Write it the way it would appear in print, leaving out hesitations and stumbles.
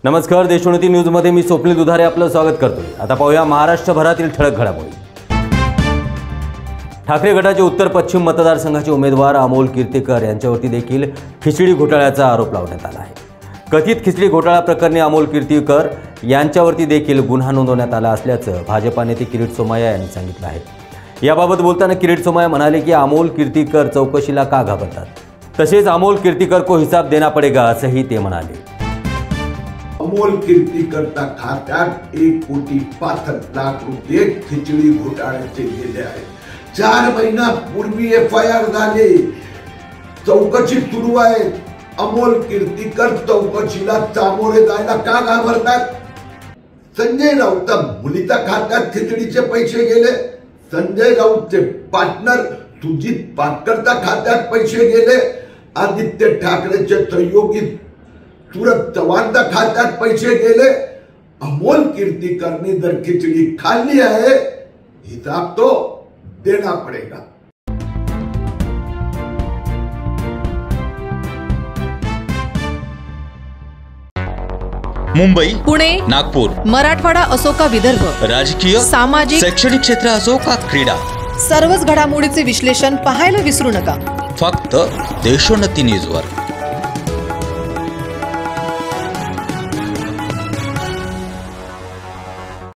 नमस्कार, देशोन्नती न्यूजमध्ये मी स्वप्नील दुधारे आपलं स्वागत करतोय। आता पाहूया महाराष्ट्रभरातील ठळक घडामोडी। ठाकरे गटाचे उत्तर पश्चिम मतदारसंघाचे उमेदवार अमोल कीर्तीकर यांच्यावरती देखील खिचडी घोटाळ्याचा आरोप लावण्यात आला आहे। कथित खिचडी घोटाळा प्रकरणी अमोल कीर्तीकर यांच्यावरती देखील गुन्हा नोंदवण्यात आला असल्याचं भाजपा नेते किरीट सोमय्या यांनी सांगितलं आहे। याबाबत बोलताना किरीट सोमय्या म्हणाले की अमोल कीर्तीकर चौकशीला का घाबरतात, तसेच अमोल कीर्तीकर को हिसाब देना पडेगा असंही ते म्हणाले। अमोल कीर्तीकरच्या खात्यात 1,65,00,000 रुपये खिचडी घोटाळ्याचे गेले आहेत। 4 महिन्यापूर्वी FIR झाली, चौकशी सुरू आहे। अमोल कीर्तीकर चौकशीला सामोरे जायला का घाबरतात? संजय राऊत मुलीच्या खात्यात खिचडीचे पैसे गेले, संजय राऊतचे पार्टनर सुजित पाटकरच्या खात्यात पैसे गेले, आदित्य ठाकरेचे सहयोगी सूरज चव्हाणच्या खात्यात पैसे गेले। अमोल कीर्तीकरने जर खिचडी खाल्ली आहे, हिसाब तो देना पडेगा। मुंबई, पुणे, नागपूर, मराठवाडा असो का विदर्भ, राजकीय, सामाजिक, शैक्षणिक क्षेत्र असो का क्रीडा, सर्वच घडामोडीचे विश्लेषण पाहायला विसरू नका। फक्त देशोन्नती न्यूजवर।